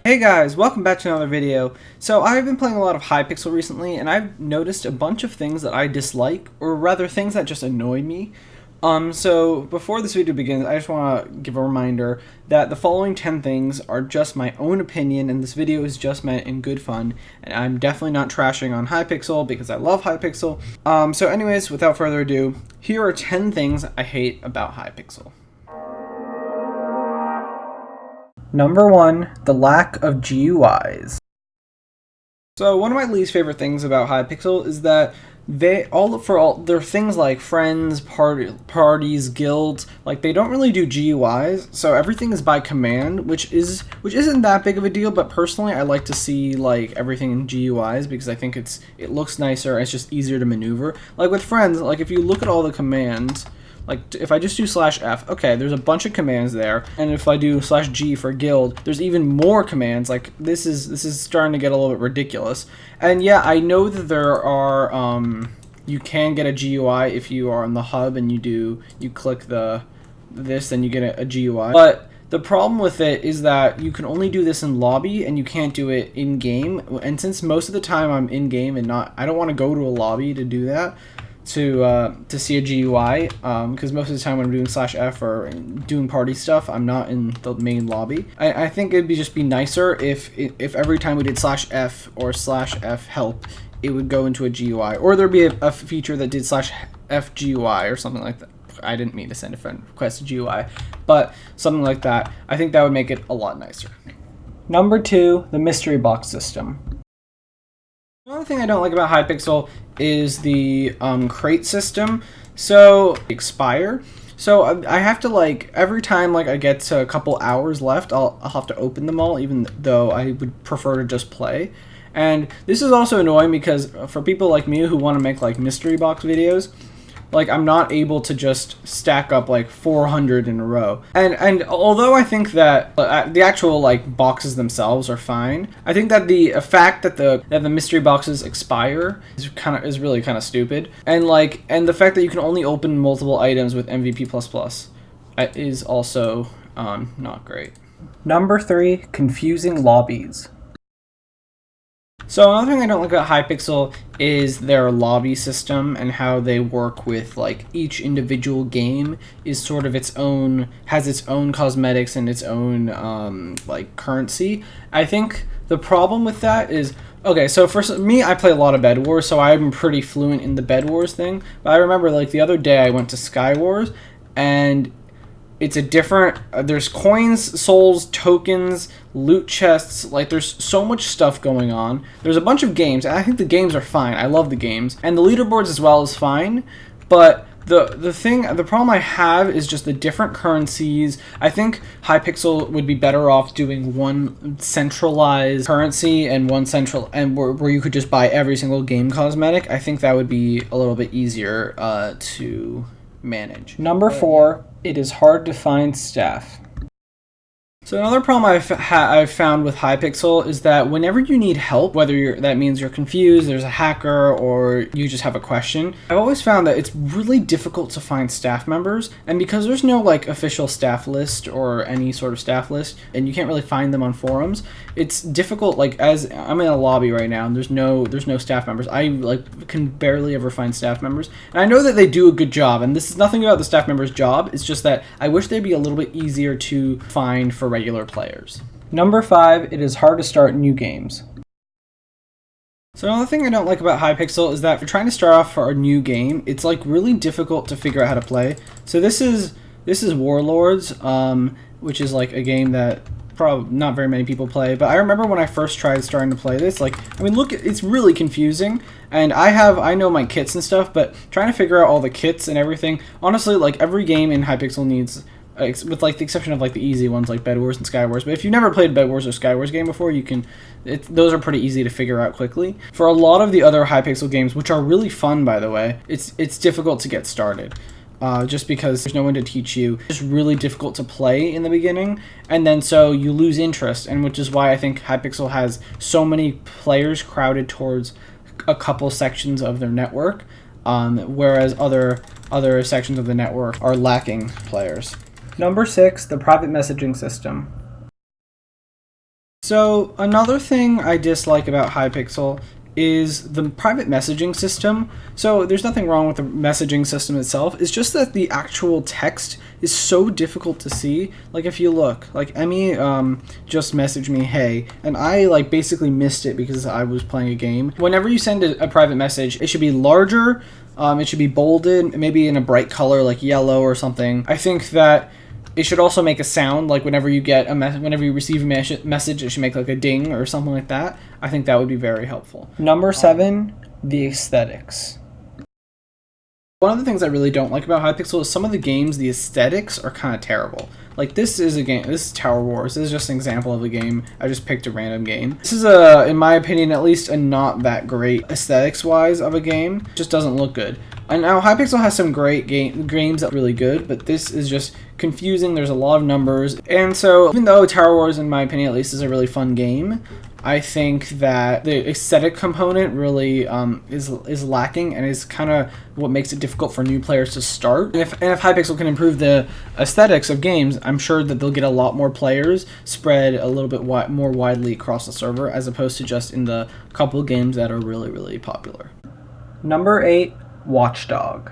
Hey guys, welcome back to another video. So I've been playing a lot of Hypixel recently, and I've noticed a bunch of things that I dislike, or rather things that just annoy me. So before this video begins, I just want to give a reminder that the following 10 things are just my own opinion, and this video is just meant in good fun, and I'm definitely not trashing on Hypixel because I love Hypixel. So anyways, without further ado, here are 10 things I hate about Hypixel. Number 1, the lack of GUIs. So one of my least favorite things about Hypixel is that their things like friends, parties, guilds, like they don't really do GUIs, so everything is by command, which isn't that big of a deal, but personally I like to see like everything in GUIs because I think it looks nicer and it's just easier to maneuver. Like with friends, like if you look at all the commands, like if I just do /F, okay, there's a bunch of commands there, and if I do /G for guild, there's even more commands. Like this is starting to get a little bit ridiculous. And yeah, I know that there are you can get a GUI if you are on the hub and you click this, then you get a GUI. But the problem with it is that you can only do this in lobby and you can't do it in game. And since most of the time I'm in game and I don't want to go to a lobby to do that. To see a GUI, because most of the time when I'm doing /F or doing party stuff, I'm not in the main lobby. I think it'd just be nicer if every time we did /F or /F help, it would go into a GUI, or there'd be a feature that did /F GUI or something like that. I didn't mean to send a friend request a GUI, but something like that. I think that would make it a lot nicer. Number 2, the mystery box system. Another thing I don't like about Hypixel is the crate system. So expire. So I have to, like, every time like I get to a couple hours left, I'll have to open them all, even though I would prefer to just play. And this is also annoying because for people like me who want to make like mystery box videos, like I'm not able to just stack up like 400 in a row. And although I think that the actual like boxes themselves are fine, I think that the fact that the mystery boxes expire is really kind of stupid. And the fact that you can only open multiple items with MVP++ is also not great. Number 3, confusing lobbies. So another thing I don't like about Hypixel is their lobby system and how they work with like each individual game is sort of has its own cosmetics and its own like currency. I think the problem with that is, okay, so for me, I play a lot of Bed Wars, so I'm pretty fluent in the Bed Wars thing. But I remember like the other day I went to Sky Wars and it's a different, there's coins, souls, tokens, loot chests, like there's so much stuff going on. There's a bunch of games, and I think the games are fine. I love the games. And the leaderboards as well is fine, but the problem I have is just the different currencies. I think Hypixel would be better off doing one centralized currency and where you could just buy every single game cosmetic. I think that would be a little bit easier to manage. Number 4, it is hard to find staff. So another problem I've found with Hypixel is that whenever you need help, whether that means you're confused, there's a hacker, or you just have a question, I've always found that it's really difficult to find staff members. And because there's no like official staff list or any sort of staff list, and you can't really find them on forums, it's difficult. Like as I'm in a lobby right now, and there's no staff members. I like can barely ever find staff members, and I know that they do a good job. And this is nothing about the staff members' job. It's just that I wish they'd be a little bit easier to find for regular players. Number 5, it is hard to start new games. So another thing I don't like about Hypixel is that if you're trying to start off for a new game, it's like really difficult to figure out how to play. So this is Warlords, which is like a game that probably not very many people play, but I remember when I first tried starting to play this, like, I mean, look, it's really confusing, and I know my kits and stuff, but trying to figure out all the kits and everything, honestly, like, every game in Hypixel needs, with like the exception of like the easy ones like Bed Wars and Sky Wars, but if you've never played a Bed Wars or Sky Wars game before, those are pretty easy to figure out quickly. For a lot of the other Hypixel games, which are really fun by the way, it's difficult to get started. Just because there's no one to teach you. It's really difficult to play in the beginning, and then so you lose interest, and which is why I think Hypixel has so many players crowded towards a couple sections of their network, whereas other sections of the network are lacking players. Number 6, the private messaging system. So another thing I dislike about Hypixel is the private messaging system. So there's nothing wrong with the messaging system itself. It's just that the actual text is so difficult to see. Like if you look, like Emmy just messaged me, hey, and I like basically missed it because I was playing a game. Whenever you send a private message, it should be larger, it should be bolded, maybe in a bright color like yellow or something. I think that it should also make a sound, like whenever you get whenever you receive a message, it should make like a ding or something like that. I think that would be very helpful. Number 7, the aesthetics. One of the things I really don't like about Hypixel is some of the games, the aesthetics are kind of terrible. Like this is a game, this is Tower Wars. This is just an example of a game. I just picked a random game. This is in my opinion, at least a not that great aesthetics-wise of a game. It just doesn't look good. And now Hypixel has some great games that are really good, but this is just confusing. There's a lot of numbers. And so even though Tower Wars, in my opinion at least, is a really fun game, I think that the aesthetic component really is lacking and is kind of what makes it difficult for new players to start. And if Hypixel can improve the aesthetics of games, I'm sure that they'll get a lot more players spread a little bit more widely across the server, as opposed to just in the couple games that are really, really popular. Number 8, Watchdog.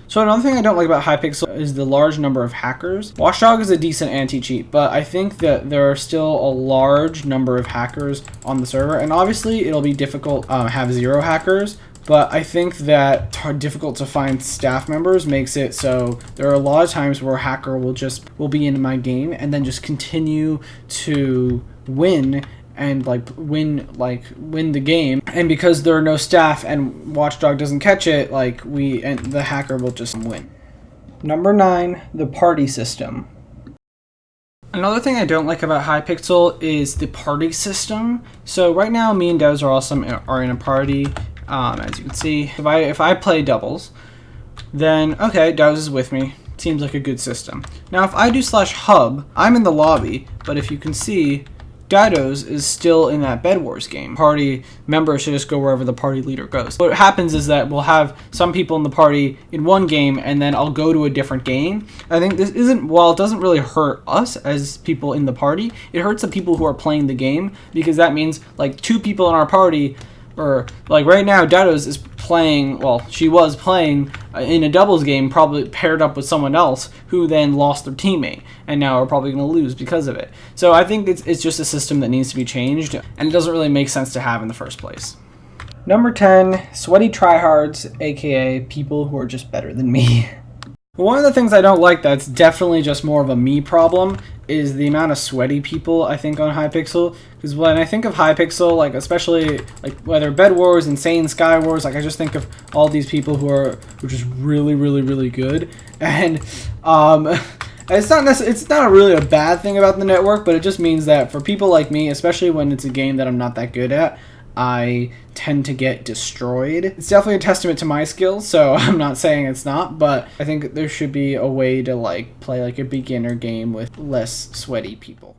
So another thing I don't like about Hypixel is the large number of hackers. Watchdog is a decent anti-cheat, but I think that there are still a large number of hackers on the server, and obviously it'll be difficult to have 0 hackers, but I think that difficult to find staff members makes it so there are a lot of times where a hacker will be in my game and then just continue to win and win the game, and because there are no staff and Watchdog doesn't catch it, the hacker will just win. Number 9, the party system. Another thing I don't like about Hypixel is the party system. So right now me and Devs are in a party, as you can see. If I play doubles, then okay, Devs is with me. Seems like a good system. Now if I do /hub, I'm in the lobby, but if you can see, Dados is still in that Bed Wars game. Party members should just go wherever the party leader goes. What happens is that we'll have some people in the party in one game, and then I'll go to a different game. I think this while it doesn't really hurt us as people in the party, it hurts the people who are playing the game, because that means like 2 people in our party, or like right now Dados is playing, well, she was playing in a doubles game, probably paired up with someone else who then lost their teammate, and now are probably going to lose because of it. So I think it's just a system that needs to be changed, and it doesn't really make sense to have in the first place. Number 10, sweaty tryhards, aka people who are just better than me. One of the things I don't like that's definitely just more of a me problem is the amount of sweaty people I think on Hypixel. Because when I think of Hypixel, especially whether Bed Wars, Insane Sky Wars, I just think of all these people who are just really, really, really good. And it's not really a bad thing about the network, but it just means that for people like me, especially when it's a game that I'm not that good at, I tend to get destroyed. It's definitely a testament to my skills, so I'm not saying it's not, but I think there should be a way to play a beginner game with less sweaty people.